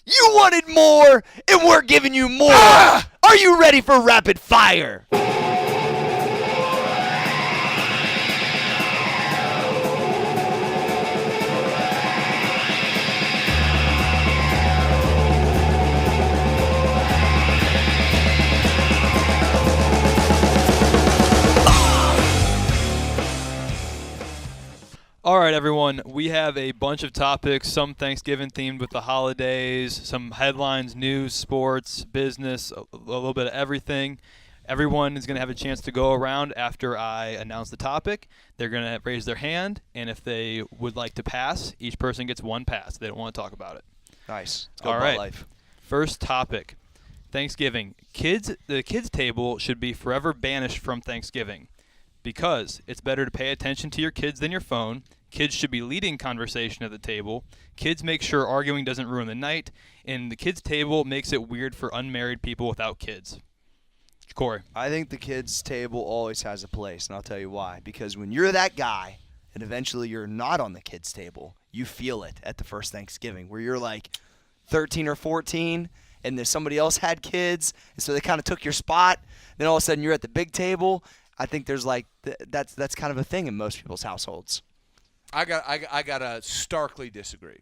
You wanted more, and we're giving you more. Are you ready for rapid fire? All right, everyone. We have a bunch of topics, some Thanksgiving themed with the holidays, some headlines, news, sports, business, a little bit of everything. Everyone is going to have a chance to go around after I announce the topic. They're going to raise their hand, and if they would like to pass, each person gets one pass. They don't want to talk about it. Nice. Let's go All right. life. First topic, Thanksgiving. The kids' table should be forever banished from Thanksgiving because it's better to pay attention to your kids than your phone. Kids should be leading conversation at the table. Kids make sure arguing doesn't ruin the night. And the kids' table makes it weird for unmarried people without kids. Corey. I think the kids' table always has a place, and I'll tell you why. Because when you're that guy, and eventually you're not on the kids' table, you feel it at the first Thanksgiving, where you're like 13 or 14, and then somebody else had kids, and so they kind of took your spot. Then all of a sudden you're at the big table. I think there's like that's kind of a thing in most people's households. I gotta starkly disagree,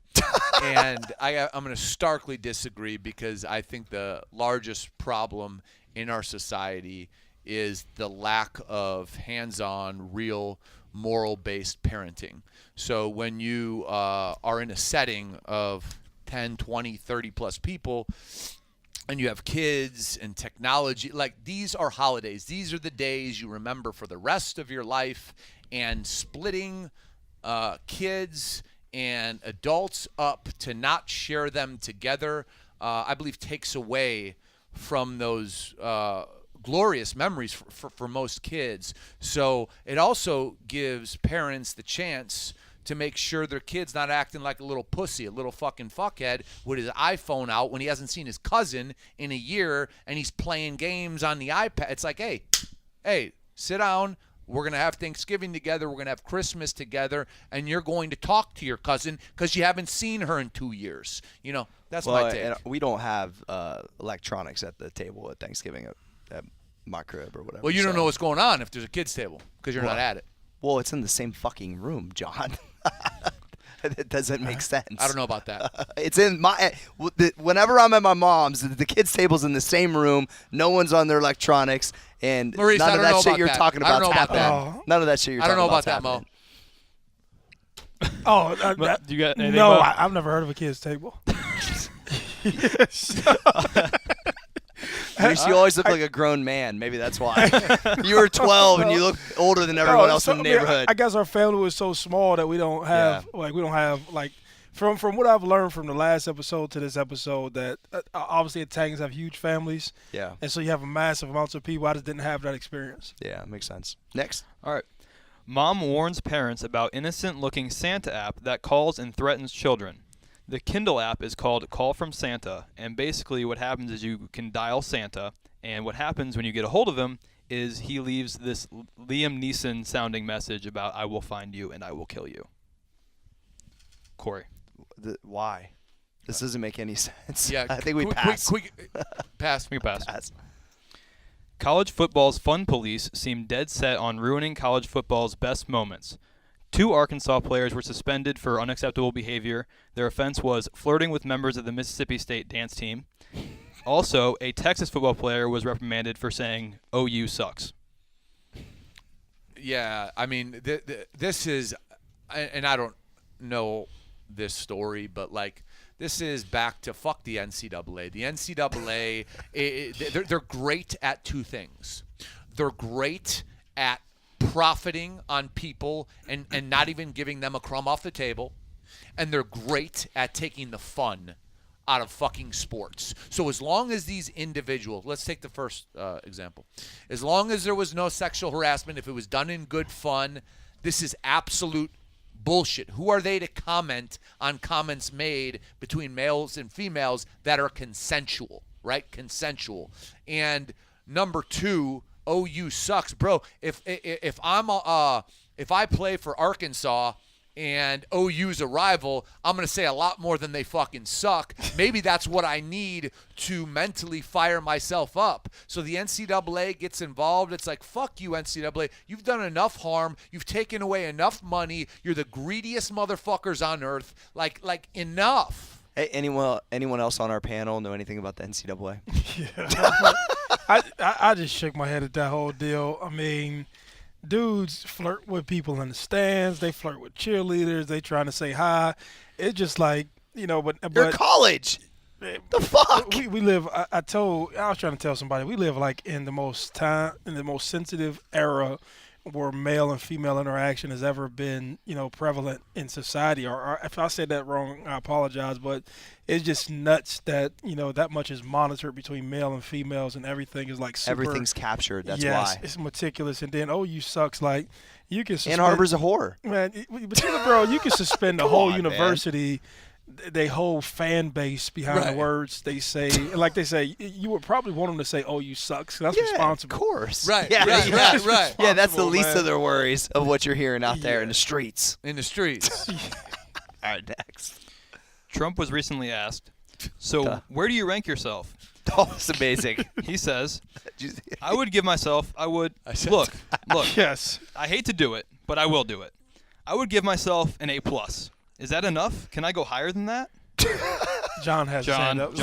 and I'm gonna starkly disagree because I think the largest problem in our society is the lack of hands-on, real, moral-based parenting. So when you are in a setting of 10, 20, 30-plus people, and you have kids and technology, like these are holidays. These are the days you remember for the rest of your life, and splitting kids and adults up to not share them together, I believe takes away from those glorious memories for most kids. So it also gives parents the chance to make sure their kid's not acting like a little pussy, a little fucking fuckhead with his iPhone out when he hasn't seen his cousin in a year and he's playing games on the iPad. It's like, hey, sit down. We're going to have Thanksgiving together. We're going to have Christmas together. And you're going to talk to your cousin because you haven't seen her in 2 years. You know, that's my take. And we don't have electronics at the table at Thanksgiving at my crib or whatever. Well, you don't know what's going on if there's a kids' table because you're not at it. Well, it's in the same fucking room, John. It doesn't make sense. I don't know about that. It's in my whenever I'm at my mom's, the kids' table's in the same room. No one's on their electronics, and Maurice, none of that shit you're talking about about happening. that. None of that shit you're talking about. I don't know about that, Mo. Do you got anything No, about? I've never heard of a kids' table. You always look like a grown man. Maybe that's why. You were 12 and you look older than everyone else in the neighborhood. I guess our family was so small that we don't have from what I've learned from the last episode to this episode that obviously Italians have huge families. Yeah. And so you have a massive amounts of people. I just didn't have that experience. Yeah, makes sense. Next. All right. Mom warns parents about innocent-looking Santa app that calls and threatens children. The Kindle app is called Call from Santa, and basically what happens is you can dial Santa, and what happens when you get a hold of him is he leaves this Liam Neeson-sounding message about, I will find you and I will kill you. Corey. Why? This doesn't make any sense. Yeah, I think we pass. Quick, pass. We pass. Pass. College football's fun police seem dead set on ruining college football's best moments. 2 Arkansas players were suspended for unacceptable behavior. Their offense was flirting with members of the Mississippi State dance team. Also, a Texas football player was reprimanded for saying, OU sucks. Yeah, I mean, this is, and I don't know this story, but like, this is back to fuck the NCAA. The NCAA, they're great at 2 things. They're great at profiting on people and not even giving them a crumb off the table. And they're great at taking the fun out of fucking sports. So as long as these individuals, let's take the first example. As long as there was no sexual harassment, if it was done in good fun, this is absolute bullshit. Who are they to comment on comments made between males and females that are consensual, right? Consensual. And number 2, OU sucks, bro. If I play for Arkansas and OU's a rival, I'm going to say a lot more than they fucking suck. Maybe that's what I need to mentally fire myself up. So the NCAA gets involved. It's like, fuck you, NCAA. You've done enough harm. You've taken away enough money. You're the greediest motherfuckers on earth. Like enough. Hey, anyone else on our panel know anything about the NCAA? Yeah. I just shook my head at that whole deal. I mean, dudes flirt with people in the stands. They flirt with cheerleaders. They trying to say hi. It's just like, but You're college. The fuck? We live. I was trying to tell somebody we live like in the most sensitive era where male and female interaction has ever been, prevalent in society. Or if I said that wrong, I apologize. But it's just nuts that that much is monitored between male and females, and everything is like super. Everything's captured. That's yes, why. It's meticulous. And then you sucks. Like you can suspend, Ann Arbor's a whore. man. But bro, you can suspend the whole on, university. They whole fan base behind the words they say. Like they say, you would probably want them to say, "Oh, you sucks." That's responsible. Of course. Right, Yeah, right. Yeah, that's the Responsible, least man. of their worries of what you're hearing out there in the streets. In the streets. All right, next. Trump was recently asked, so where do you rank yourself? Oh, it's amazing. He says, Did you see- I would give myself, look, Yes. I hate to do it, but I will do it. I would give myself an A+. Is that enough? Can I go higher than that? John has his hand up.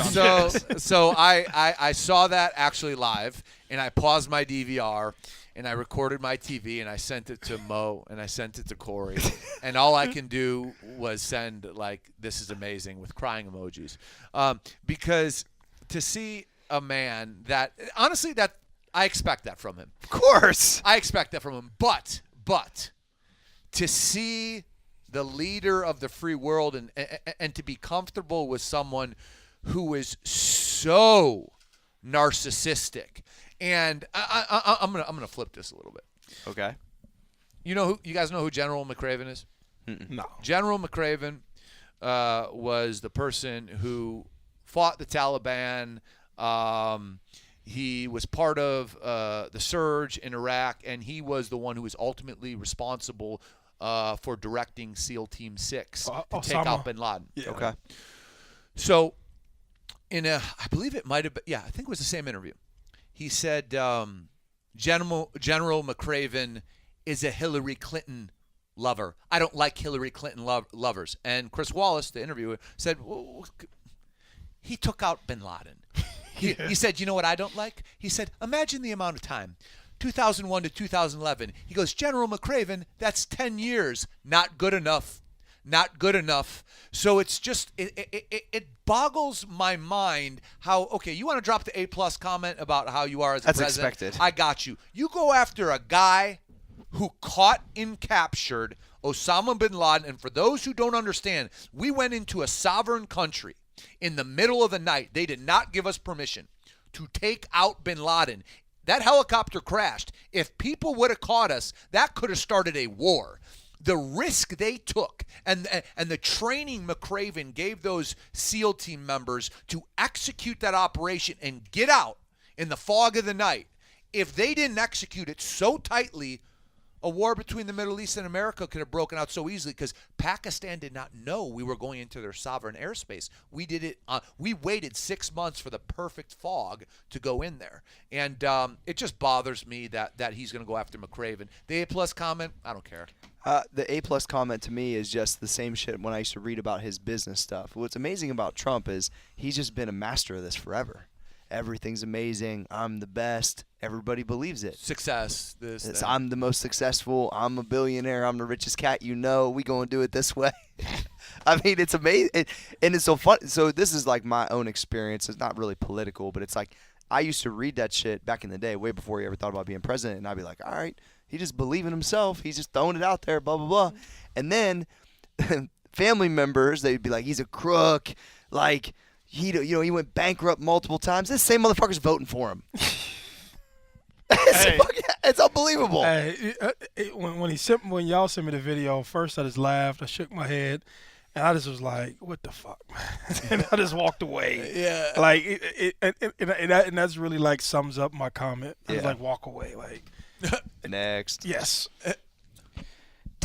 So I saw that actually live, and I paused my DVR, and I recorded my TV, and I sent it to Mo, and I sent it to Corey, and all I can do was send this is amazing with crying emojis, because to see a man that honestly that I expect that from him. Of course. I expect that from him, but to see the leader of the free world and to be comfortable with someone who is so narcissistic. And I'm gonna flip this a little bit. Okay. You guys know who General McRaven is? No. General McRaven was the person who fought the Taliban. He was part of the surge in Iraq, and he was the one who was ultimately responsible for directing SEAL Team 6 to take out bin Laden. Yeah. Okay. So, I believe it might have been, I think it was the same interview. He said General McRaven is a Hillary Clinton lover. I don't like Hillary Clinton lovers. And Chris Wallace, the interviewer, said, well, he took out bin Laden. He said, you know what I don't like? He said, imagine the amount of time. 2001 to 2011. He goes, General McRaven, that's 10 years. Not good enough. Not good enough. So it's just, it boggles my mind how, okay, you want to drop the A+ comment about how you are as a That's president? expected. I got you. You go after a guy who caught and captured Osama bin Laden. And for those who don't understand, we went into a sovereign country in the middle of the night. They did not give us permission to take out bin Laden. That helicopter crashed. If people would have caught us, that could have started a war. The risk they took and the training McRaven gave those SEAL team members to execute that operation and get out in the fog of the night, if they didn't execute it so tightly, a war between the Middle East and America could have broken out so easily because Pakistan did not know we were going into their sovereign airspace. We did it. We waited 6 months for the perfect fog to go in there, and it just bothers me that he's going to go after McRaven. The A+ comment, I don't care. The A+ comment to me is just the same shit when I used to read about his business stuff. What's amazing about Trump is he's just been a master of this forever. Everything's amazing. I'm the best. Everybody believes it. Success. I'm the most successful. I'm a billionaire. I'm the richest cat you know. We gonna do it this way. I mean, it's amazing, and it's so fun. So this is like my own experience. It's not really political, but it's like I used to read that shit back in the day, way before he ever thought about being president, and I'd be like, all right, he just believe in himself. He's just throwing it out there, blah blah blah. And then family members, they'd be like, he's a crook, like. He went bankrupt multiple times. This same motherfucker's voting for him. It's unbelievable. Hey, when y'all sent me the video, first I just laughed. I shook my head, and I just was like, "What the fuck?" And I just walked away. Yeah. Like and that's really like sums up my comment. I was like, walk away. Like, Next. yes.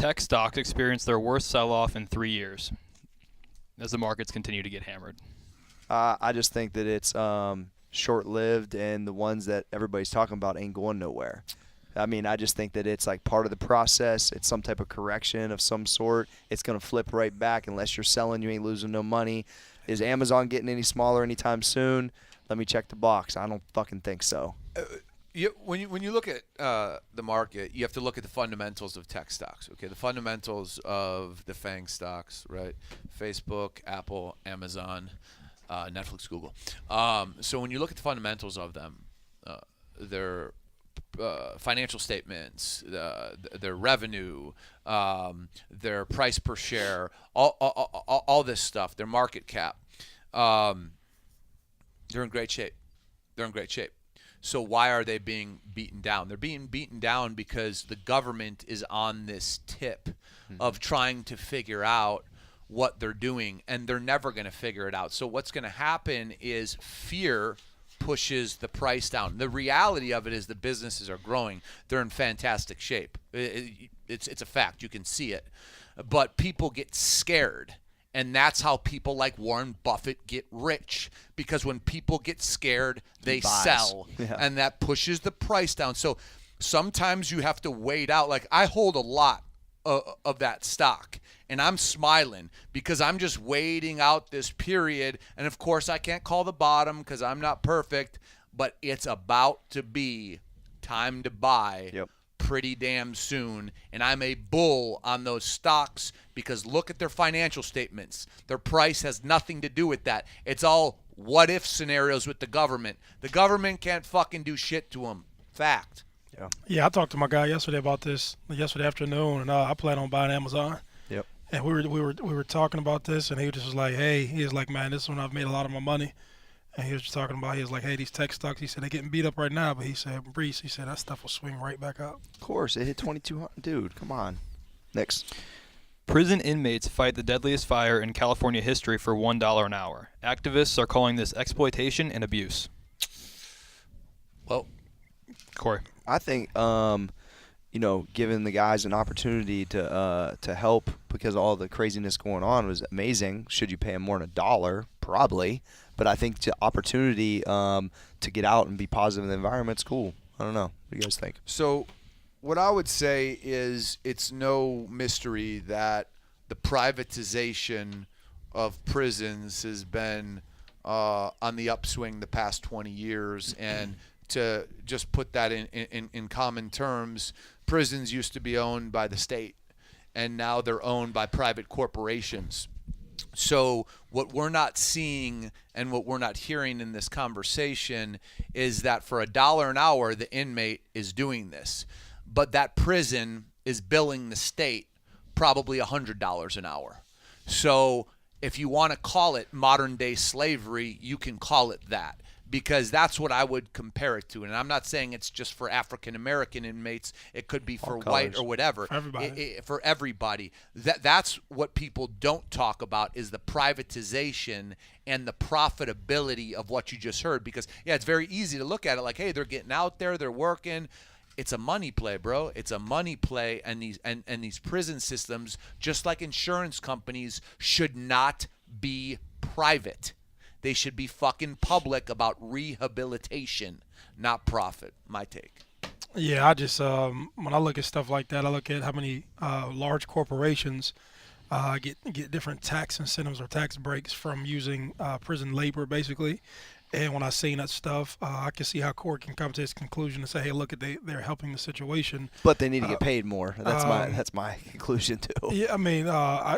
Tech stocks experienced their worst sell-off in 3 years as the markets continue to get hammered. I just think that it's short-lived, and the ones that everybody's talking about ain't going nowhere. I mean, I just think that it's like part of the process. It's some type of correction of some sort. It's going to flip right back unless you're selling. You ain't losing no money. Is Amazon getting any smaller anytime soon? Let me check the box. I don't fucking think so. When you look at the market, you have to look at the fundamentals of tech stocks. Okay, the fundamentals of the FAANG stocks, right? Facebook, Apple, Amazon, Netflix, Google. So when you look at the fundamentals of them, their financial statements, their revenue, their price per share, all this stuff, their market cap, they're in great shape. They're in great shape. So why are they being beaten down? They're being beaten down because the government is on this tip of trying to figure out what they're doing, and they're never going to figure it out. So what's going to happen is fear pushes the price down. The reality of it is the businesses are growing. They're in fantastic shape. It's a fact. You can see it. But people get scared. And that's how people like Warren Buffett get rich, because when people get scared, they sell, and that pushes the price down. So sometimes you have to wait out. Like, I hold a lot of that stock, and I'm smiling because I'm just waiting out this period. And, of course, I can't call the bottom because I'm not perfect, but it's about to be time to buy. Yep. Pretty damn soon, and I'm a bull on those stocks because look at their financial statements. Their price has nothing to do with that. It's all what-if scenarios with the government. The government can't fucking do shit to them. Fact. Yeah, I talked to my guy yesterday about this yesterday afternoon, and I plan on buying Amazon. Yep. And we were talking about this, and he just was like, "Hey," he was like, "Man, this one I've made a lot of my money." And he was just talking about, he was like, "Hey, these tech stocks," he said, "they're getting beat up right now." But he said, "Brees," he said, "that stuff will swing right back up." Of course, it hit 2,200. Dude, come on. Next. Prison inmates fight the deadliest fire in California history for $1 an hour. Activists are calling this exploitation and abuse. Well, Corey. I think, giving the guys an opportunity to help because all the craziness going on was amazing. Should you pay them more than $1? Probably. But I think the opportunity to get out and be positive in the environment's cool. I don't know. What do you guys think? so what I would say is it's no mystery that the privatization of prisons has been on the upswing the past 20 years. And to just put that in common terms, prisons used to be owned by the state, and now they're owned by private corporations. So what we're not seeing and what we're not hearing in this conversation is that for $1 an hour, the inmate is doing this. But that prison is billing the state probably $100 an hour. So if you want to call it modern day slavery, you can call it that, because that's what I would compare it to. And I'm not saying it's just for African American inmates. It could be for white or whatever. For everybody. For everybody. That's what people don't talk about, is the privatization and the profitability of what you just heard. Because, yeah, it's very easy to look at it like, hey, they're getting out there, they're working. It's a money play, bro. It's a money play, and these prison systems, just like insurance companies, should not be private. They should be fucking public about rehabilitation, not profit. My take. Yeah, I just when I look at stuff like that, I look at how many large corporations get different tax incentives or tax breaks from using prison labor, basically. And when I seen that stuff, I can see how court can come to its conclusion and say, "Hey, look, they're helping the situation." But they need to get paid more. That's my conclusion too. Yeah, I mean,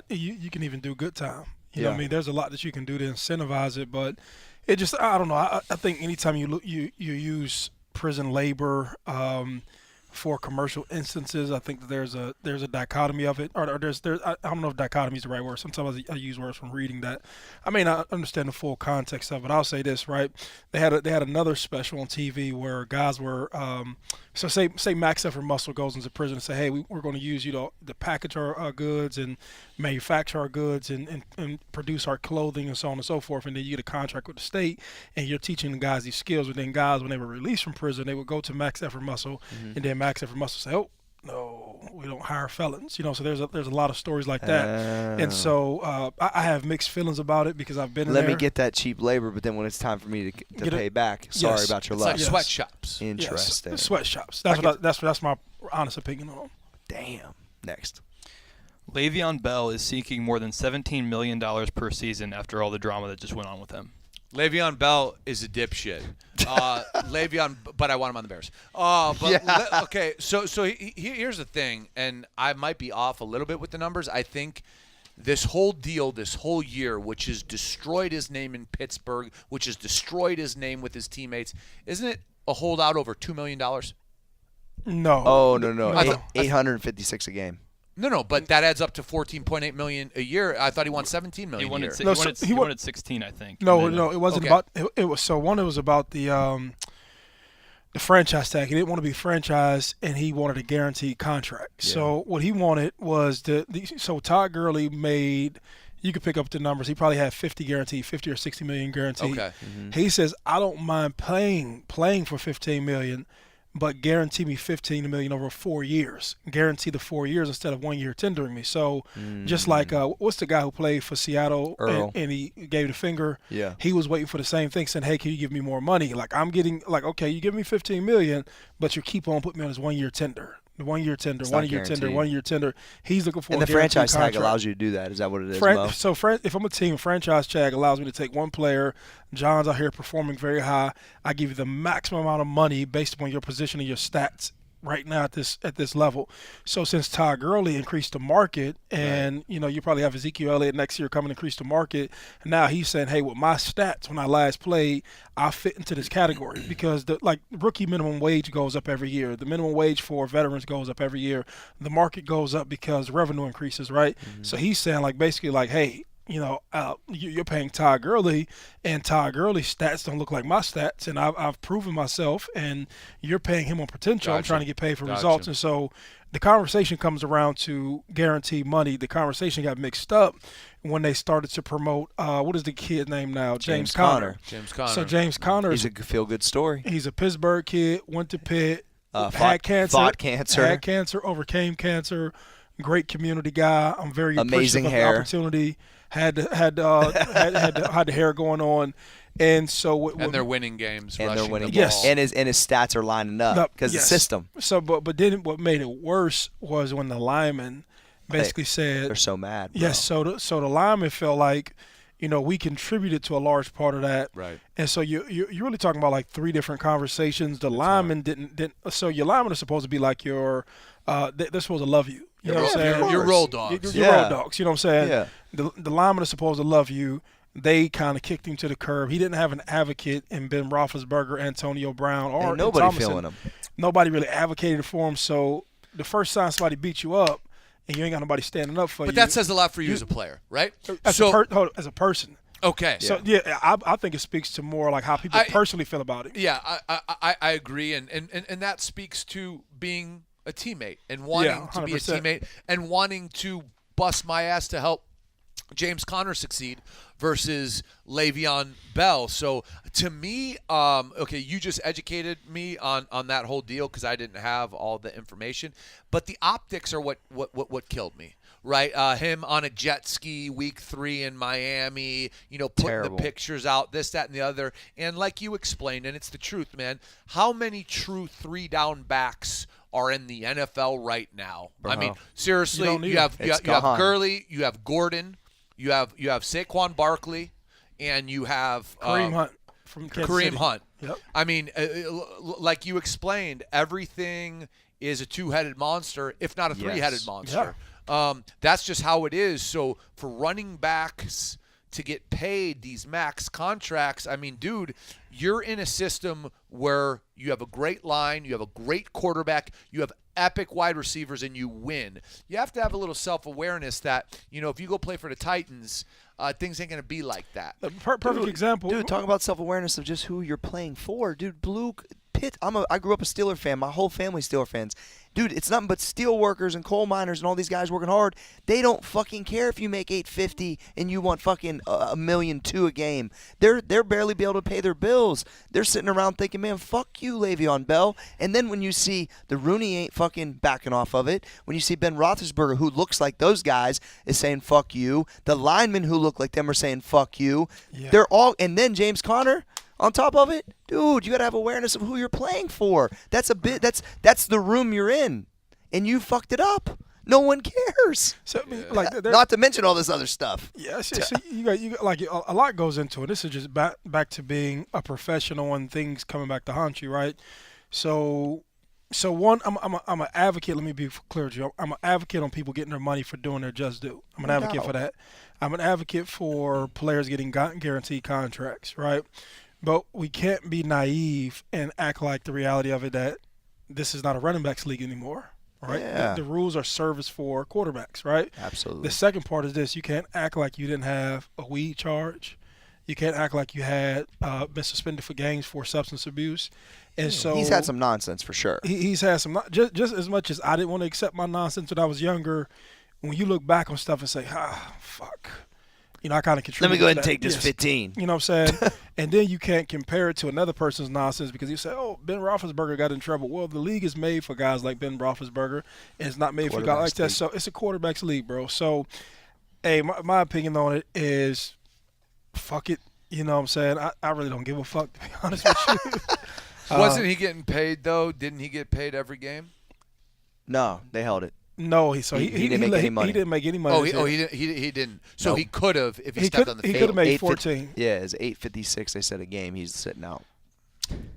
you can even do good time. You know what I mean? There's a lot that you can do to incentivize it, but it just, I don't know. I think anytime you use prison labor for commercial instances, I think that there's a dichotomy of it, or there's I don't know if dichotomy is the right word. Sometimes I use words from reading that. I may not understand the full context of it. I'll say this, right? They had another special on TV where guys were so say Max Effort Muscle goes into prison and say, "Hey, we're going to use you to package our goods and manufacture our goods and produce our clothing and so on and so forth." And then you get a contract with the state, and you're teaching the guys these skills. But then guys, when they were released from prison, they would go to Max Effort Muscle, and then Max Effort Muscle say, "Oh, no, We don't hire felons. So there's a lot of stories like that. And so I have mixed feelings about it because I've been in there. Let me get that cheap labor, but then when it's time for me to pay back, sorry about your It's luck. like sweatshops. Interesting. Yes, sweatshops. That's my honest opinion on them. Damn. Next. Le'Veon Bell is seeking more than $17 million per season after all the drama that just went on with him. Le'Veon Bell is a dipshit. Le'Veon, but I want him on the Bears. Okay, so here's the thing, and I might be off a little bit with the numbers. I think this whole deal, this whole year, which has destroyed his name in Pittsburgh, which has destroyed his name with his teammates, isn't it a holdout over $2 million? No. Oh, no. 856 a game. No, but that adds up to $14.8 million a year. I thought he won $17 million a year. He wanted 16, I think. No, it wasn't about. It was One, it was about the franchise tag. He didn't want to be franchised, and he wanted a guaranteed contract. Yeah. So what he wanted was so Todd Gurley made. You could pick up the numbers. He probably had 50 guaranteed, 50 or 60 million guaranteed. Okay. Mm-hmm. He says, I don't mind playing for 15 million. But guarantee me $15 million over 4 years. Guarantee the 4 years instead of 1 year tendering me. So just like what's the guy who played for Seattle and he gave the finger? Yeah. He was waiting for the same thing, saying, "Hey, can you give me more money?" Like I'm getting okay, you give me $15 million, but you keep on putting me on this 1 year tender. The 1 year tender, it's 1 year tender, 1 year tender. He's looking for and a the franchise contract. tag allows you to do that. Is that what it is, Mo? So if I'm a team, franchise tag allows me to take one player. John's out here performing very high. I give you the maximum amount of money based upon your position and your stats right now at this level. So since Todd Gurley increased the market, and you probably have Ezekiel Elliott next year coming to increase the market, and now he's saying, hey, with my stats when I last played, I fit into this category because the rookie minimum wage goes up every year. The minimum wage for veterans goes up every year. The market goes up because revenue increases, right? Mm-hmm. So he's saying basically hey, you're paying Todd Gurley, and Todd Gurley's stats don't look like my stats, and I've proven myself, and you're paying him on potential. Gotcha. I'm trying to get paid for results, and so the conversation comes around to guaranteed money. The conversation got mixed up when they started to promote what is the kid's name now? James Conner. So James Conner, he's a feel-good story. He's a Pittsburgh kid, went to Pitt, had cancer, overcame cancer. Great community guy. I'm very amazing appreciative hair. Of the opportunity. Had the hair going on, and so they're winning games. And they're winning. Yes, and his stats are lining up because the system. So, but then what made it worse was when the lineman basically said they're so mad. Bro. Yes, so the lineman felt like, we contributed to a large part of that. Right. And so you're really talking about three different conversations. The lineman didn't. So your linemen are supposed to be like your. They're supposed to love you. You know what I'm saying? Your roll dogs. Your roll dogs. You know what I'm saying? Yeah. The linemen are supposed to love you. They kind of kicked him to the curb. He didn't have an advocate in Ben Roethlisberger, Antonio Brown, or ain't nobody Thomason. feeling him. Nobody really advocated for him. So the first time somebody beat you up, and you ain't got nobody standing up for you. But that says a lot for you as a player, right? As a person. Okay. So I think it speaks to more how people personally feel about it. Yeah, I agree, and that speaks to being a teammate and wanting to be a teammate and wanting to bust my ass to help James Conner succeed versus Le'Veon Bell. So to me, you just educated me on that whole deal because I didn't have all the information. But the optics are what killed me. Right, him on a jet ski week 3 in Miami, putting the pictures out, this, that, and the other. And like you explained, and it's the truth, man, how many true 3-down backs are in the NFL right now? Bro. I mean, seriously, you have Gurley, you have Gordon, you have Saquon Barkley, and you have Kareem Hunt from Kansas City. Hunt. Yep. I mean, like you explained, everything is a two-headed monster, if not a three-headed monster. Yeah. That's just how it is. So for running backs to get paid these max contracts, I mean, dude, you're in a system where you have a great line, you have a great quarterback, you have epic wide receivers, and you win. You have to have a little self-awareness that, if you go play for the Titans, things ain't going to be like that. Perfect example. Dude, talk about self-awareness of just who you're playing for. Dude, I grew up a Steeler fan. My whole family's Steeler fans. Dude, it's nothing but steel workers and coal miners and all these guys working hard. They don't fucking care if you make $850 and you want fucking $1.2 million a game. They're barely be able to pay their bills. They're sitting around thinking, man, fuck you, Le'Veon Bell. And then when you see the Rooney ain't fucking backing off of it, when you see Ben Roethlisberger, who looks like those guys, is saying fuck you. The linemen who look like them are saying fuck you. Yeah. They're all, and then James Conner. On top of it, dude, you got to have awareness of who you're playing for. That's that's the room you're in, and you fucked it up. No one cares. So, I mean, like, Not to mention all this other stuff. yeah, so you got like a lot goes into it. This is just back to being a professional and things coming back to haunt you, right? So one, I'm an advocate. Let me be clear with you. I'm an advocate on people getting their money for doing their just due. I'm an advocate for that. I'm an advocate for players getting guaranteed contracts, right? But we can't be naive and act like the reality of it that this is not a running backs league anymore, right? Yeah. The rules are service for quarterbacks, right? Absolutely. The second part is this: you can't act like you didn't have a weed charge. You can't act like you had been suspended for games for substance abuse. And so He's had some nonsense for sure. he's had some just as much as I didn't want to accept my nonsense when I was younger. When you look back on stuff and say, fuck. You know, I kind of Let contribute. me go ahead to and that. take this Yes. 15. You know what I'm saying? And then you can't compare it to another person's nonsense because you say, oh, Ben Roethlisberger got in trouble. Well, the league is made for guys like Ben Roethlisberger, and it's not made for guys like that. So it's a quarterback's league, bro. So, hey, my opinion on it is, fuck it. You know what I'm saying? I really don't give a fuck, to be honest with you. Wasn't he getting paid though? Didn't he get paid every game? No, they held it. No, he didn't make any money. He didn't make any money. He didn't. So Nope. he could have if he He stepped could on the he field. could have made 850 14. Yeah, it's 856. They said a game. He's sitting out.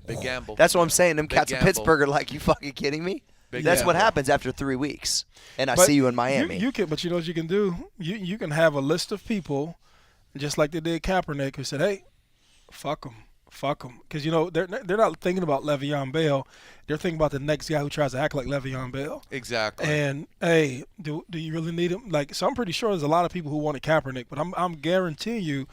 Big gamble. That's what I'm saying. Them Big cats in gamble. Pittsburgh are like, you fucking kidding me? Big That's what gamble. happens after 3 weeks. And I But see you in Miami. You can, but you know what you can do? You can have a list of people, just like they did Kaepernick, who said, hey, fuck them. Because, you know, they're not thinking about Le'Veon Bell. They're thinking about the next guy who tries to act like Le'Veon Bell. Exactly. And, hey, do you really need him? Like, so I'm pretty sure there's a lot of people who wanted Kaepernick, but I'm guaranteeing you,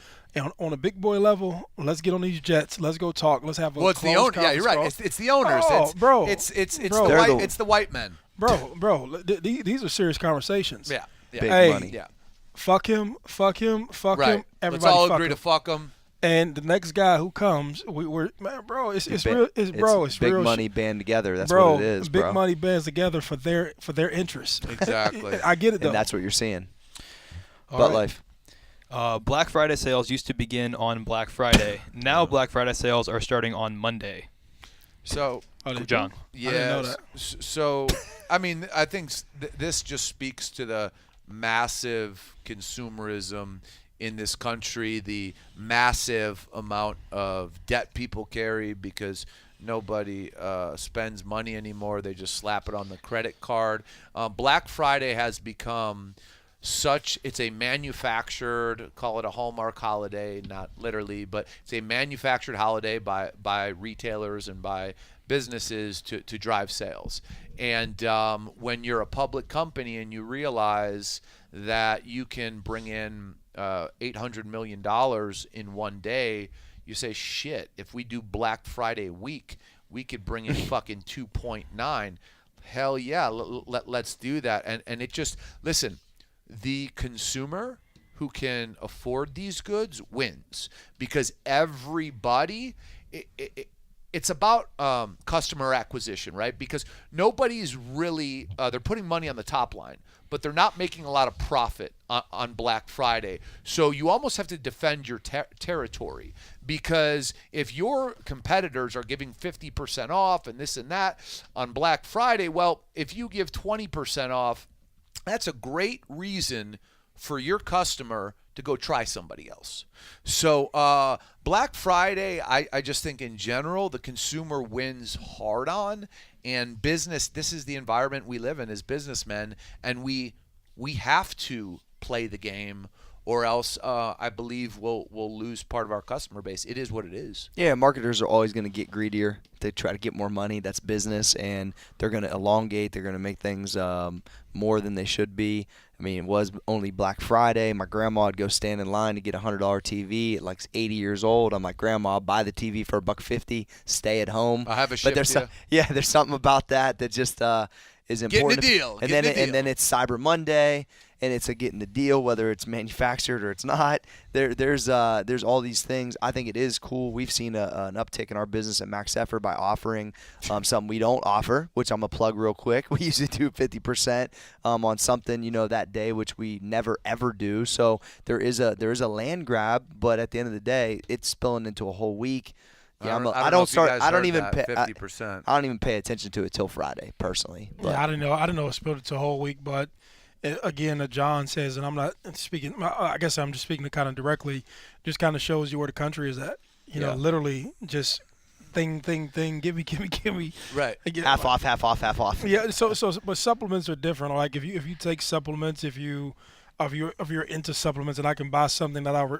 on a big boy level, let's get on these jets. Let's go talk. Let's have a Well, it's the close owner. Yeah, you're right. conference It's the owners. Oh, it's, bro. It's Bro. it's the white men. call. Bro, these are serious conversations. Yeah. Yeah. Big Hey, money. Yeah. Fuck him. Right. Everybody Let's all fuck agree him. to fuck them. And the next guy who comes, we're man, bro. It's Big- real. It's big real money band together. That's bro, what it is, big bro. money bands together for their interests. Exactly. I get it though. And that's what you're seeing. All Butt right. life. Black Friday sales used to begin on Black Friday. Now Black Friday sales are starting on Monday. So Oh, did you? John. yeah. didn't know that. So I mean, I think this just speaks to the massive consumerism in this country, the massive amount of debt people carry because nobody spends money anymore. They just slap it on the credit card. Black Friday has become it's a manufactured, call it a Hallmark holiday, not literally, but it's a manufactured holiday by retailers and by businesses to drive sales. And when you're a public company and you realize that you can bring in $800 million in one day, you say, shit, if we do Black Friday week, we could bring in fucking 2.9. Hell yeah, let's do that. And it just, listen, the consumer who can afford these goods wins because everybody, it's about customer acquisition, right? Because nobody's really they're putting money on the top line, but they're not making a lot of profit on Black Friday. So you almost have to defend your territory because if your competitors are giving 50% off and this and that on Black Friday, well, if you give 20% off, that's a great reason for your customer to go try somebody else. So Black Friday, I just think in general, the consumer wins hard on. And business, this is the environment we live in as businessmen, and we have to play the game or else I believe we'll lose part of our customer base. It is what it is. Yeah, marketers are always going to get greedier. They try to get more money. That's business, and they're going to elongate. They're going to make things more than they should be. I mean, it was only Black Friday. My grandma would go stand in line to get a $100 TV at like 80 years old. I'm like, Grandma, I'll buy the TV for $1.50. Stay at home. I have a But shift. there's something about that just is important. Getting a deal. And then it's Cyber Monday, and it's getting the deal, whether it's manufactured or it's not. There's all these things. I think it is cool. We've seen an uptick in our business at Max Effort by offering something we don't offer, which I'm gonna plug real quick. We usually do 50% on something that day, which we never ever do. So there is a land grab, but at the end of the day, it's spilling into a whole week. Yeah, I don't even pay 50%. I don't even pay attention to it till Friday personally. But. Yeah, I didn't know it spilled it to a whole week, but again, John says, and I'm not speaking. I guess I'm just speaking to kind of directly. Just kind of shows you where the country is at. You know, literally just thing. Give me. Right. Half off. Yeah. But supplements are different. Like if you take supplements, if you're into supplements, and I can buy something that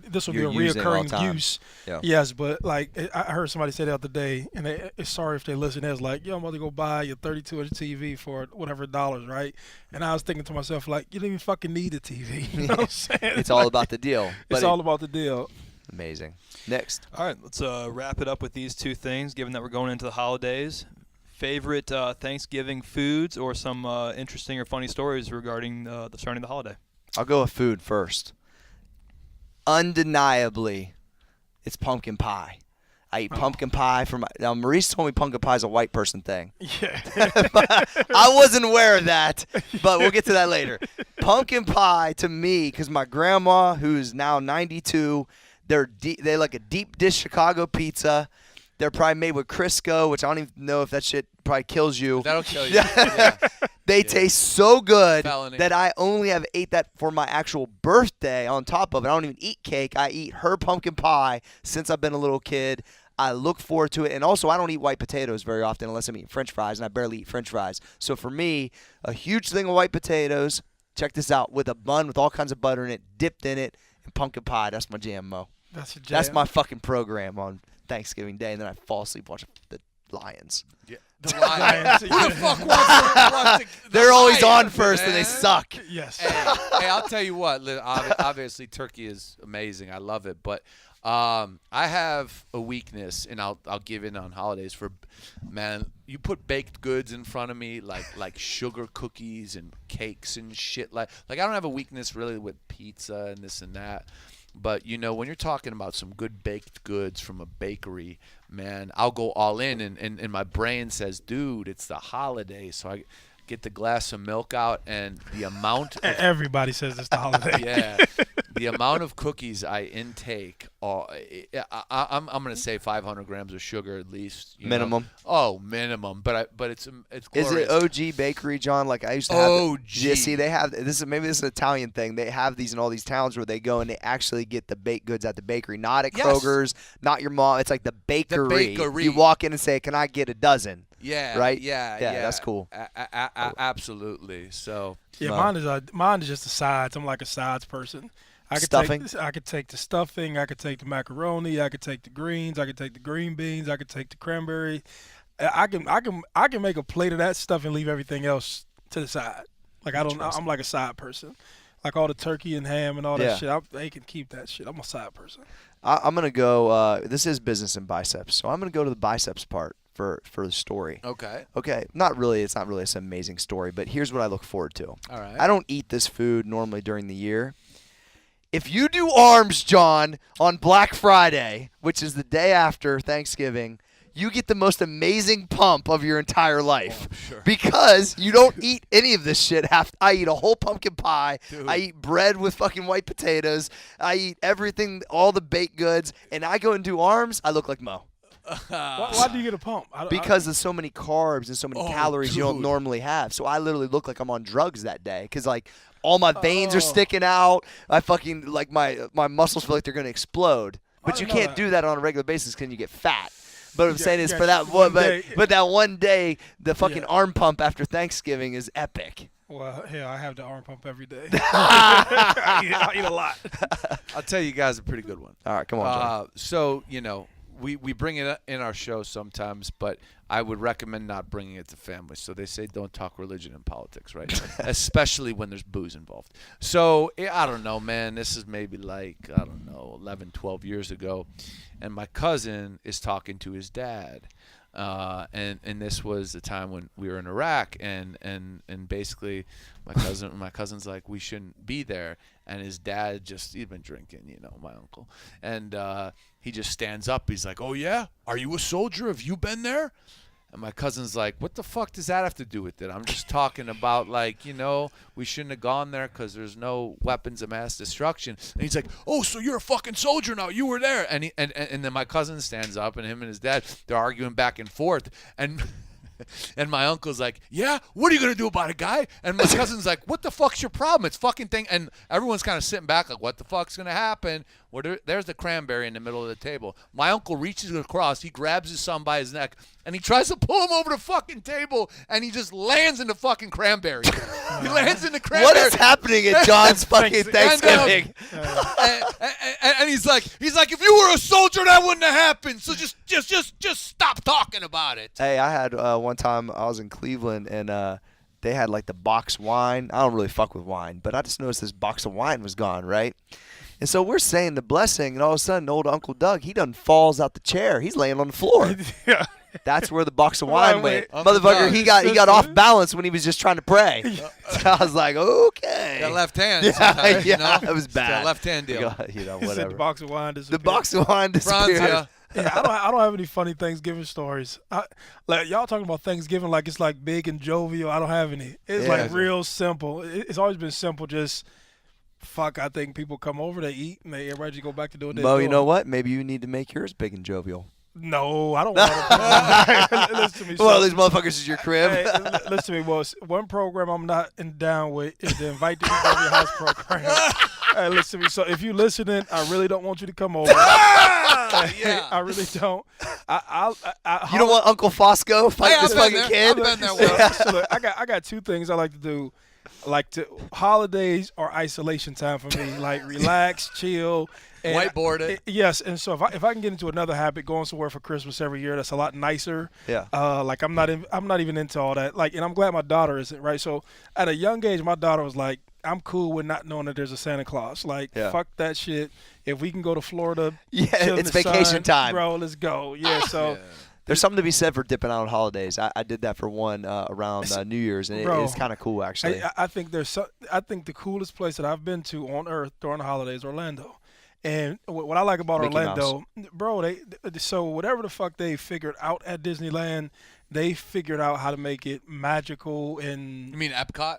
this will be a reoccurring use. Yeah. Yes, but like I heard somebody say the other day, and sorry if they listen. It was like, yo, I'm about to go buy your 32-inch TV for whatever dollars, right? And I was thinking to myself, like, you don't even fucking need a TV. You know what I'm saying? It's all about the deal. It's all about the deal. Amazing. Next. All right, let's wrap it up with these two things, given that we're going into the holidays. Favorite Thanksgiving foods or some interesting or funny stories regarding the starting of the holiday? I'll go with food first. Undeniably, it's pumpkin pie. I eat pumpkin pie now Maurice told me pumpkin pie is a white person thing. Yeah. I wasn't aware of that, but we'll get to that later. Pumpkin pie to me, because my grandma, who's now 92, they like a deep dish Chicago pizza. They're probably made with Crisco, which I don't even know if that shit probably kills you. That'll kill you. Yeah. They taste so good Felony. that I only have ate that for my actual birthday on top of it. I don't even eat cake. I eat her pumpkin pie since I've been a little kid. I look forward to it. And also, I don't eat white potatoes very often unless I'm eating French fries, and I barely eat French fries. So for me, a huge thing of white potatoes, check this out, with a bun with all kinds of butter in it, dipped in it, and pumpkin pie. That's my jam, Mo. That's a jam. That's my fucking program on Thanksgiving Day, and then I fall aslepe watching the Lions. Yeah. The Lions. Who the fuck wants the They're always Lions, on first, man? and they suck. Yes. Hey, I'll tell you what. Obviously, turkey is amazing. I love it, but I have a weakness, and I'll give in on holidays for, man. You put baked goods in front of me, like sugar cookies and cakes and shit. Like I don't have a weakness really with pizza and this and that. But, when you're talking about some good baked goods from a bakery, man, I'll go all in. And my brain says, dude, it's the holiday. So I get the glass of milk out, and the amount of Everybody says it's the holiday. yeah, the amount of cookies I intake, I'm going to say 500 grams of sugar at least. Minimum. Oh, minimum. But it's glorious. Is it OG Bakery, John? Like I used to have. OG. Yeah, see, they have maybe this is an Italian thing. They have these in all these towns where they go and they actually get the baked goods at the bakery, not at Yes. Kroger's, not your mom. It's like the bakery. bakery. You walk in and say, "Can I get a dozen?" Yeah. Right? Yeah. That's cool. Absolutely. So. Yeah, No. mine is just the sides. I'm like a sides person. Stuffing? I could take the stuffing. I could take the macaroni. I could take the greens. I could take the green beans. I could take the cranberry. I can make a plate of that stuff and leave everything else to the side. Like I'm like a side person. Like all the turkey and ham and all that shit. They can keep that shit. I'm a side person. I'm gonna go. This is business and biceps, so I'm gonna go to the biceps part for the story. Okay. Okay, not really. It's not really this amazing story, but here's what I look forward to. All right. I don't eat this food normally during the year. If you do arms, John, on Black Friday, which is the day after Thanksgiving, you get the most amazing pump of your entire life. Oh, sure. Because you don't eat any of this shit. I eat a whole pumpkin pie. Dude. I eat bread with fucking white potatoes. I eat everything, all the baked goods. And I go and do arms, I look like Mo. Why do you get a pump? Because there's so many carbs and so many calories you don't dude. normally have. So I literally look like I'm on drugs that day. Because, like, all my veins are sticking out. I fucking, like, my muscles feel like they're going to explode. But you didn't know can't that. do that on a regular basis because you get fat. But what I'm saying is yeah, for that one one, day. but that one day, the fucking Yeah. arm pump after Thanksgiving is epic. Well, hell, I have the arm pump every day. I eat a lot. I'll tell you guys a pretty good one. All right, come on, John. So, we bring it in our show sometimes, but I would recommend not bringing it to family. So they say don't talk religion and politics, right? Especially when there's booze involved. So, I don't know, man. This is maybe 11, 12 years ago. And my cousin is talking to his dad. And this was the time when we were in Iraq, and basically my cousin's like, we shouldn't be there, and his dad he'd been drinking, my uncle, and he just stands up. He's like, oh yeah, are you a soldier? Have you been there? And my cousin's like, what the fuck does that have to do with it? I'm just talking about, we shouldn't have gone there because there's no weapons of mass destruction. And he's like, oh, so you're a fucking soldier now. You were there. And then my cousin stands up, and him and his dad, they're arguing back and forth. And my uncle's like, yeah, what are you going to do about it, guy? And my cousin's like, what the fuck's your problem? It's fucking thing. And everyone's kind of sitting back like, what the fuck's going to happen? There's the cranberry in the middle of the table. My uncle reaches across. He grabs his son by his neck, and he tries to pull him over the fucking table, and he just lands in the fucking cranberry. He lands in the cranberry. What is happening at John's fucking Thanksgiving? And he's like, if you were a soldier, that wouldn't have happened. So just stop talking about it. Hey, I had one time I was in Cleveland, and they had like the box wine. I don't really fuck with wine, but I just noticed this box of wine was gone, right? And so we're saying the blessing, and all of a sudden, old Uncle Doug, he done falls out the chair. He's laying on the floor. Yeah. That's where the box of wine went. Uncle Motherfucker, Doug. he got off balance when he was just trying to pray. So I was like, okay. That left hand. Yeah, sometimes, yeah, it was It's that bad. left hand deal. He said Whatever. the box of wine disappeared. The box of wine disappeared. Franzia. Yeah, I don't have any funny Thanksgiving stories. Like y'all talking about Thanksgiving like it's like big and jovial. I don't have any. It's Yeah. like real simple. It's always been simple. Just fuck. I think people come over, they eat, and everybody just go back to doing their Mo, doing. you know what? Maybe you need to make yours big and jovial. No, I don't want to. Listen to me. Well, son. these motherfuckers is your crib. Hey, listen to me, boss. One program I'm not down with is the Invite the People to Your House program. Hey, listen to me. So if you're listening, I really don't want you to come over. Yeah. I really don't. I You don't want Uncle Fosco fight Hey, this I've been fucking there. kid? I've been there once. So look, I got two things I like to do. Holidays are isolation time for me. Like relax, chill. And Whiteboard it. Yes, and so if I can get into another habit, going somewhere for Christmas every year, that's a lot nicer. Yeah. Like I'm not even into all that. Like, and I'm glad my daughter isn't, right? So at a young age, my daughter was like, I'm cool with not knowing that there's a Santa Claus. Like, Yeah. fuck that shit. If we can go to Florida, Yeah, chill in it's the vacation sun, time. bro. Let's go. Yeah. So. Yeah. There's something to be said for dipping out on holidays. I did that for one around New Year's, and Bro, it's kind of cool, actually. I think I think the coolest place that I've been to on earth during the holidays is Orlando. And what I like about Mickey Orlando, bro, so whatever the fuck they figured out at Disneyland, they figured out how to make it magical. And You mean Epcot?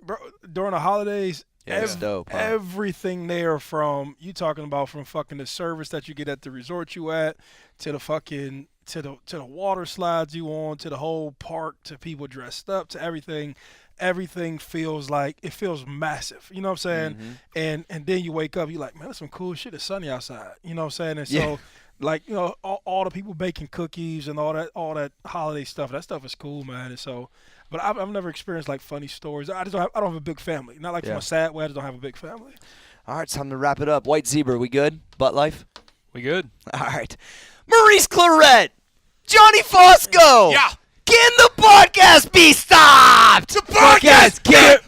bro, during the holidays, Yeah, it's dope, huh? everything there, from fucking the service that you get at the resort you at, to the fucking to the water slides you on, to the whole park, to people dressed up, to everything. Everything feels massive. You know what I'm saying? Mm-hmm. And then you wake up, you're like, man, that's some cool shit. It's sunny outside. You know what I'm saying? And so, like, you know, all the people baking cookies and all that holiday stuff. That stuff is cool, man. And so, but I've never experienced like funny stories. I don't have a big family. Not like from Yeah. a sad way. I just don't have a big family. All right, it's time to wrap it up. White Zebra, we good? Butt life? We good? All right. Maurice Claret, Johnny Fosco. Yeah. Can the podcast be stopped? The podcast can't